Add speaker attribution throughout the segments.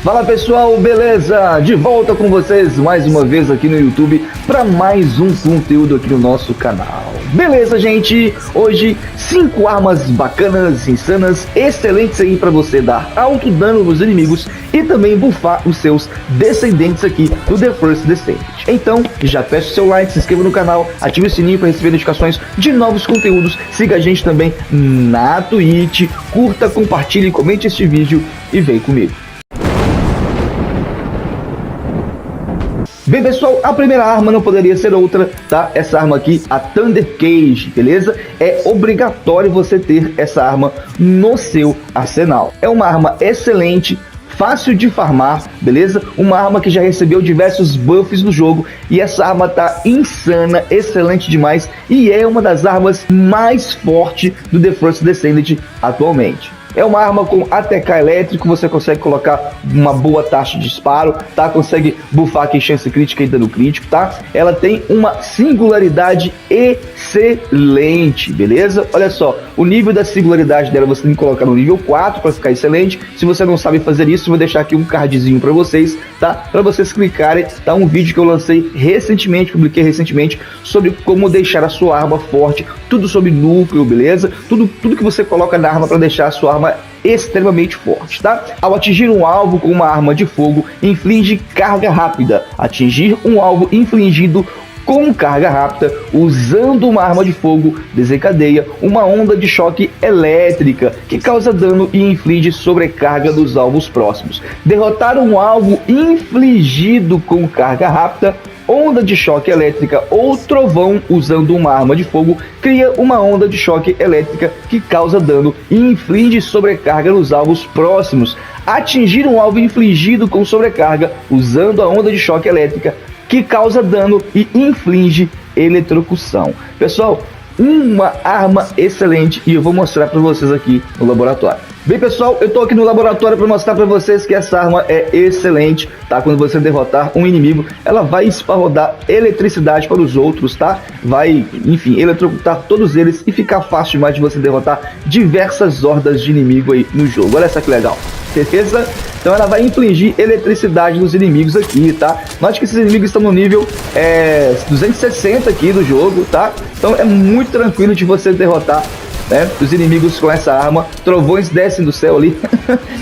Speaker 1: Fala pessoal, beleza? De volta com vocês mais uma vez aqui no YouTube para mais um conteúdo aqui no nosso canal. Beleza, gente? Hoje 5 armas bacanas, insanas, excelentes aí para você dar alto dano nos inimigos e também buffar os seus descendentes aqui do The First Descendant. Então, já peço seu like, se inscreva no canal, ative o sininho para receber notificações de novos conteúdos, siga a gente também na Twitch, curta, compartilhe, comente este vídeo e vem comigo. Bem pessoal, a primeira arma não poderia ser outra, tá? Essa arma aqui, a Thunder Cage, beleza? É obrigatório você ter essa arma no seu arsenal. É uma arma excelente, fácil de farmar, beleza? Uma arma que já recebeu diversos buffs no jogo e essa arma tá insana, excelente demais e é uma das armas mais fortes do The First Descendant atualmente. É uma arma com ATK elétrico, você consegue colocar uma boa taxa de disparo, tá? Consegue buffar aqui chance crítica e dano crítico, tá? Ela tem uma singularidade excelente, beleza? Olha só, o nível da singularidade dela você tem que colocar no nível 4 para ficar excelente. Se você não sabe fazer isso, eu vou deixar aqui um cardzinho para vocês, tá? Para vocês clicarem, tá? Um vídeo que eu lancei recentemente, publiquei recentemente, sobre como deixar a sua arma forte, tudo sobre núcleo, beleza? Tudo que você coloca na arma para deixar a sua arma extremamente forte, tá? Ao atingir um alvo com uma arma de fogo, inflige carga rápida. Atingir um alvo infligido com carga rápida, usando uma arma de fogo, desencadeia uma onda de choque elétrica que causa dano e inflige sobrecarga dos alvos próximos. Derrotar um alvo infligido com carga rápida, onda de choque elétrica ou trovão usando uma arma de fogo cria uma onda de choque elétrica que causa dano e inflige sobrecarga nos alvos próximos. Atingir um alvo infligido com sobrecarga usando a onda de choque elétrica que causa dano e inflige eletrocução. Pessoal, uma arma excelente e eu vou mostrar para vocês aqui no laboratório. Bem pessoal, eu tô aqui no laboratório para mostrar para vocês que essa arma é excelente, tá? Quando você derrotar um inimigo, ela vai esparrodar eletricidade para os outros, tá? Vai, enfim, eletrocutar todos eles e ficar fácil demais de você derrotar diversas hordas de inimigo aí no jogo. Olha só que legal, beleza? Então ela vai infligir eletricidade nos inimigos aqui, tá? Note que esses inimigos estão no nível 260 aqui do jogo, tá? Então é muito tranquilo de você derrotar, né, os inimigos com essa arma. Trovões descem do céu ali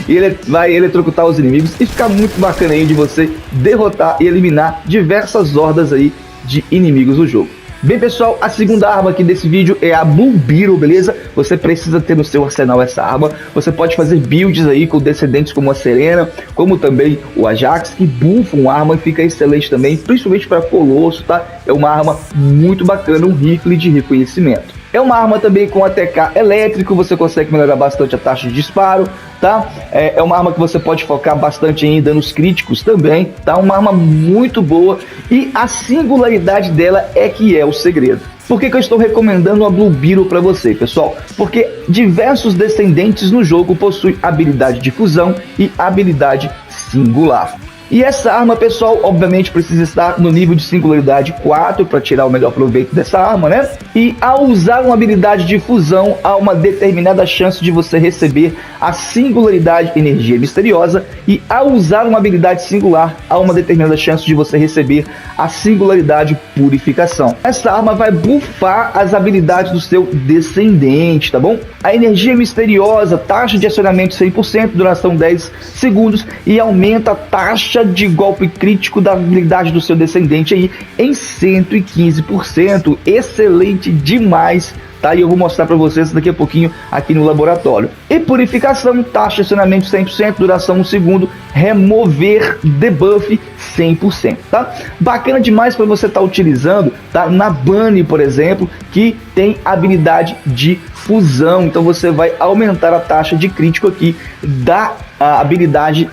Speaker 1: e ele vai eletrocutar os inimigos e fica muito bacana aí de você derrotar e eliminar diversas hordas aí de inimigos no jogo. Bem pessoal, a segunda arma aqui desse vídeo é a Blue Beetle, beleza? Você precisa ter no seu arsenal essa arma. Você pode fazer builds aí com descendentes como a Serena, como também o Ajax, que buffam a arma e fica excelente também, principalmente para Colosso, tá? É uma arma muito bacana, um rifle de reconhecimento. É uma arma também com ATK elétrico, você consegue melhorar bastante a taxa de disparo, tá? É uma arma que você pode focar bastante em danos críticos também, tá? Uma arma muito boa e a singularidade dela é que é o segredo. Por que eu estou recomendando a Blue Beetle para você, pessoal? Porque diversos descendentes no jogo possuem habilidade de fusão e habilidade singular. E essa arma, pessoal, obviamente precisa estar no nível de singularidade 4 para tirar o melhor proveito dessa arma, né? E ao usar uma habilidade de fusão, há uma determinada chance de você receber a singularidade energia misteriosa. E ao usar uma habilidade singular, há uma determinada chance de você receber a singularidade purificação. Essa arma vai buffar as habilidades do seu descendente, tá bom? A energia misteriosa, taxa de acionamento 100%, duração 10 segundos e aumenta a taxa de golpe crítico da habilidade do seu descendente aí em 115%. Excelente demais, tá? E eu vou mostrar para vocês daqui a pouquinho aqui no laboratório. E purificação, taxa de acionamento 100%, duração 1 segundo, remover debuff 100%, tá? Bacana demais para você estar utilizando, tá? Na Bunny, por exemplo, que tem habilidade de fusão, então você vai aumentar a taxa de crítico aqui da habilidade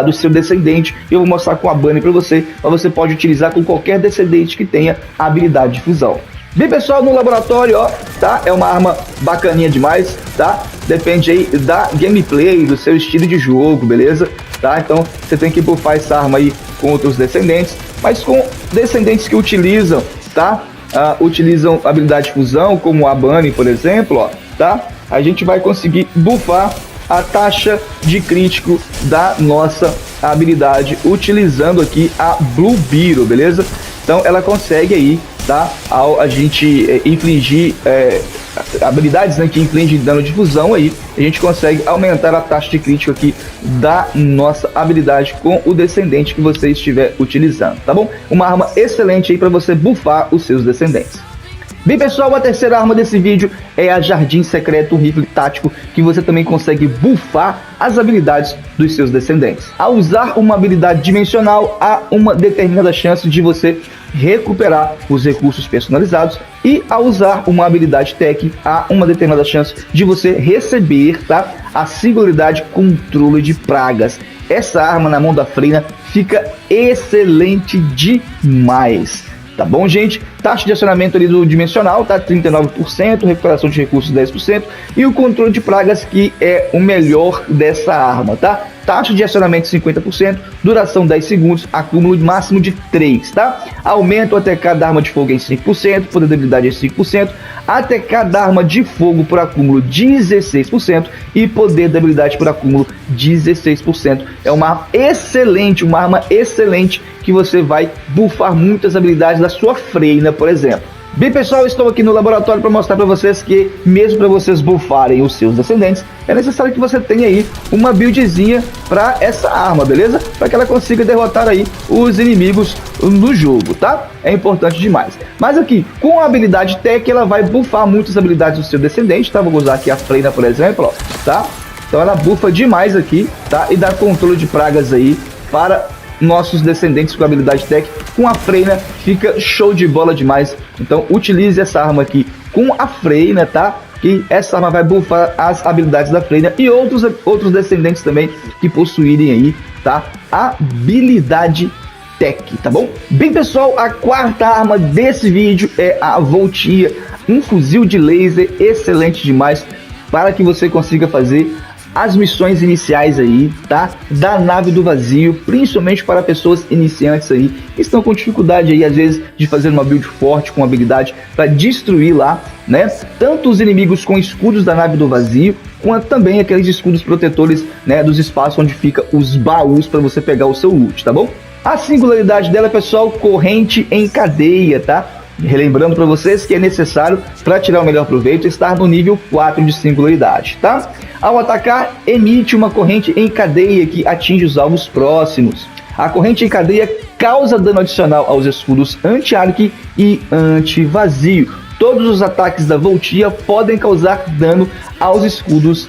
Speaker 1: do seu descendente. Eu vou mostrar com a Bunny para você, mas você pode utilizar com qualquer descendente que tenha a habilidade de fusão. Bem pessoal, no laboratório, ó, tá? É uma arma bacaninha demais, tá? Depende aí da gameplay, do seu estilo de jogo, beleza? Tá? Então você tem que buffar essa arma aí com outros descendentes, mas com descendentes que utilizam, tá? Utilizam habilidade de fusão, como a Bunny, por exemplo, ó, tá? A gente vai conseguir buffar a taxa de crítico da nossa habilidade utilizando aqui a Blue Beetle, beleza? Então ela consegue aí, tá? Ao a gente infligir habilidades, né, que infligem dano de fusão aí, a gente consegue aumentar a taxa de crítico aqui da nossa habilidade com o descendente que você estiver utilizando, tá bom? Uma arma excelente aí para você buffar os seus descendentes. Bem, pessoal, a terceira arma desse vídeo é a Jardim Secreto, um rifle tático que você também consegue buffar as habilidades dos seus descendentes. Ao usar uma habilidade dimensional, há uma determinada chance de você recuperar os recursos personalizados, e ao usar uma habilidade tech, há uma determinada chance de você receber, tá, a singularidade Controle de Pragas. Essa arma na mão da Freyna fica excelente demais. Tá bom, gente? Taxa de acionamento ali do dimensional, tá? 39%, recuperação de recursos 10%, e o controle de pragas, que é o melhor dessa arma, tá? Taxa de acionamento 50%, duração 10 segundos, acúmulo máximo de 3, tá? Aumento ATK da arma de fogo em 5%, poder de habilidade em 5%, ATK da arma de fogo por acúmulo 16% e poder de habilidade por acúmulo 16%. É uma arma excelente que você vai buffar muitas habilidades da sua Freyna, por exemplo. Bem, pessoal, estou aqui no laboratório para mostrar para vocês que, mesmo para vocês buffarem os seus descendentes, é necessário que você tenha aí uma buildzinha para essa arma, beleza? Para que ela consiga derrotar aí os inimigos no jogo, tá? É importante demais. Mas aqui, com a habilidade Tech, ela vai buffar muitas habilidades do seu descendente, tá? Vou usar aqui a Freyna, por exemplo, ó, tá? Então ela buffa demais aqui, tá? E dá controle de pragas aí para nossos descendentes com habilidade Tech. Com a Freyna fica show de bola demais. Então utilize essa arma aqui com a Freyna, tá? Que essa arma vai buffar as habilidades da Freyna e outros descendentes também que possuírem aí, tá? Habilidade Tech, tá bom? Bem, pessoal, a quarta arma desse vídeo é a Voltia, um fuzil de laser excelente demais para que você consiga fazer as missões iniciais aí, tá? Da nave do vazio, principalmente para pessoas iniciantes aí, que estão com dificuldade aí, às vezes, de fazer uma build forte com habilidade para destruir lá, né? Tanto os inimigos com escudos da nave do vazio, quanto também aqueles escudos protetores, né? Dos espaços onde fica os baús para você pegar o seu loot, tá bom? A singularidade dela, pessoal, corrente em cadeia, tá? Relembrando para vocês que é necessário, para tirar o melhor proveito, estar no nível 4 de singularidade, tá? Ao atacar, emite uma corrente em cadeia que atinge os alvos próximos. A corrente em cadeia causa dano adicional aos escudos anti-arc e anti-vazio. Todos os ataques da Voltia podem causar dano aos escudos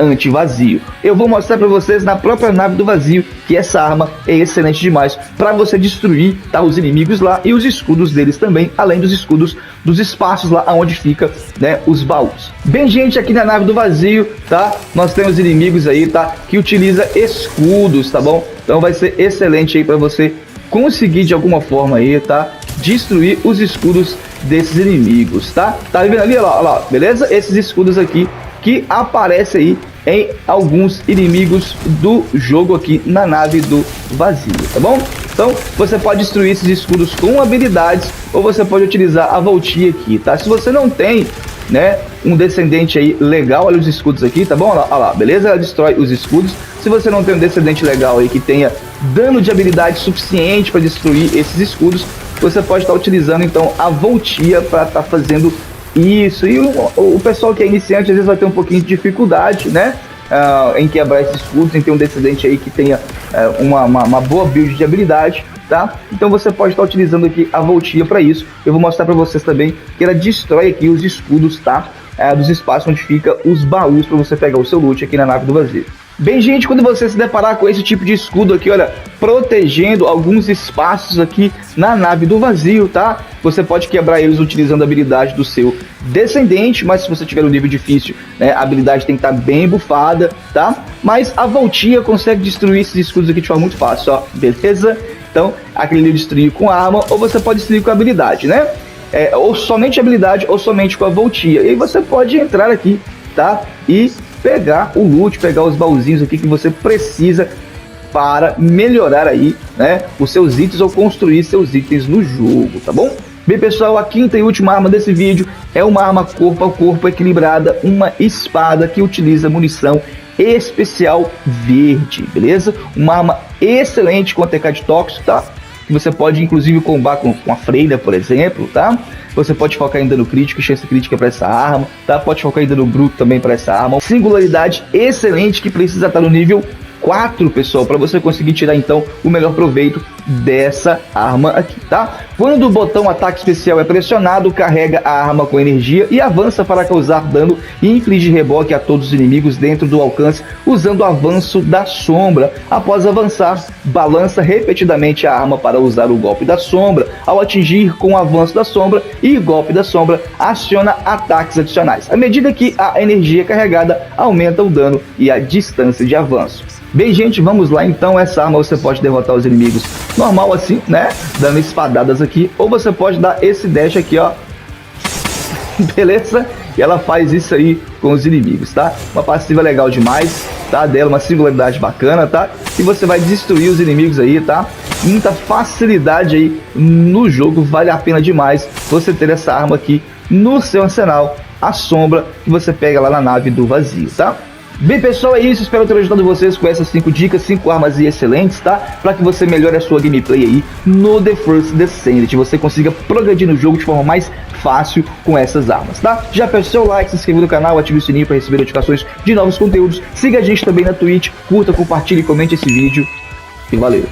Speaker 1: anti-vazio. Eu vou mostrar para vocês na própria nave do vazio que essa arma é excelente demais para você destruir, tá, os inimigos lá e os escudos deles também, além dos escudos dos espaços lá onde fica, né, os baús. Bem, gente, aqui na nave do vazio, tá, nós temos inimigos aí, tá, que utiliza escudos, tá bom? Então vai ser excelente aí para você conseguir de alguma forma aí, tá, destruir os escudos desses inimigos, tá? Tá vendo ali, ó lá, beleza? Esses escudos aqui que aparece aí em alguns inimigos do jogo aqui na nave do vazio, tá bom? Então você pode destruir esses escudos com habilidades ou você pode utilizar a Voltia aqui, tá? Se você não tem, né, um descendente aí legal, olha os escudos aqui, tá bom? Olha lá, beleza? Ela destrói os escudos. Se você não tem um descendente legal aí que tenha dano de habilidade suficiente para destruir esses escudos, você pode estar utilizando então a Voltia para estar fazendo isso. E o pessoal que é iniciante às vezes vai ter um pouquinho de dificuldade, né, em quebrar esses escudos, em ter um descendente aí que tenha uma boa build de habilidade, tá? Então você pode estar utilizando aqui a Voltia para isso. Eu vou mostrar para vocês também que ela destrói aqui os escudos, tá? Dos espaços onde fica os baús para você pegar o seu loot aqui na nave do vazio. Bem, gente, quando você se deparar com esse tipo de escudo aqui, olha, protegendo alguns espaços aqui na nave do vazio, tá? Você pode quebrar eles utilizando a habilidade do seu descendente, mas se você tiver um nível difícil, né, a habilidade tem que estar bem bufada, tá? Mas a Voltia consegue destruir esses escudos aqui de forma muito fácil, ó, beleza? Então, aquele destruir com arma, ou você pode destruir com habilidade, né? Ou somente habilidade, ou somente com a Voltia. E aí você pode entrar aqui, tá? E pegar o loot, pegar os baúzinhos aqui que você precisa para melhorar aí, né, os seus itens ou construir seus itens no jogo, tá bom? Bem, pessoal, a quinta e última arma desse vídeo é uma arma corpo a corpo equilibrada, uma espada que utiliza munição especial verde, beleza? Uma arma excelente contra TK de tóxico, tá? Que você pode inclusive combar com a Freira, por exemplo, tá? Você pode focar em dano crítico e chance crítica para essa arma, tá? Pode focar em dano bruto também para essa arma. Singularidade excelente que precisa estar no nível 4, pessoal, para você conseguir tirar então o melhor proveito dessa arma aqui, tá? Quando o botão ataque especial é pressionado, carrega a arma com energia e avança para causar dano e inflige reboque a todos os inimigos dentro do alcance usando o avanço da sombra. Após avançar, balança repetidamente a arma para usar o golpe da sombra. Ao atingir com o avanço da sombra e golpe da sombra, aciona ataques adicionais. À medida que a energia carregada aumenta o dano e a distância de avanço. Bem, gente, vamos lá então. Essa arma você pode derrotar os inimigos normal assim, né? Dando espadadas aqui. Ou você pode dar esse dash aqui, ó. Beleza? E ela faz isso aí com os inimigos, tá? Uma passiva legal demais, tá? Dela, uma singularidade bacana, tá? E você vai destruir os inimigos aí, tá? Muita facilidade aí no jogo. Vale a pena demais você ter essa arma aqui no seu arsenal. A sombra que você pega lá na nave do vazio, tá? Bem, pessoal, é isso. Espero ter ajudado vocês com essas 5 dicas, 5 armas excelentes, tá? Para que você melhore a sua gameplay aí no The First Descent. Você consiga progredir no jogo de forma mais fácil com essas armas, tá? Já peço seu like, se inscreva no canal, ative o sininho para receber notificações de novos conteúdos. Siga a gente também na Twitch, curta, compartilhe e comente esse vídeo. E valeu!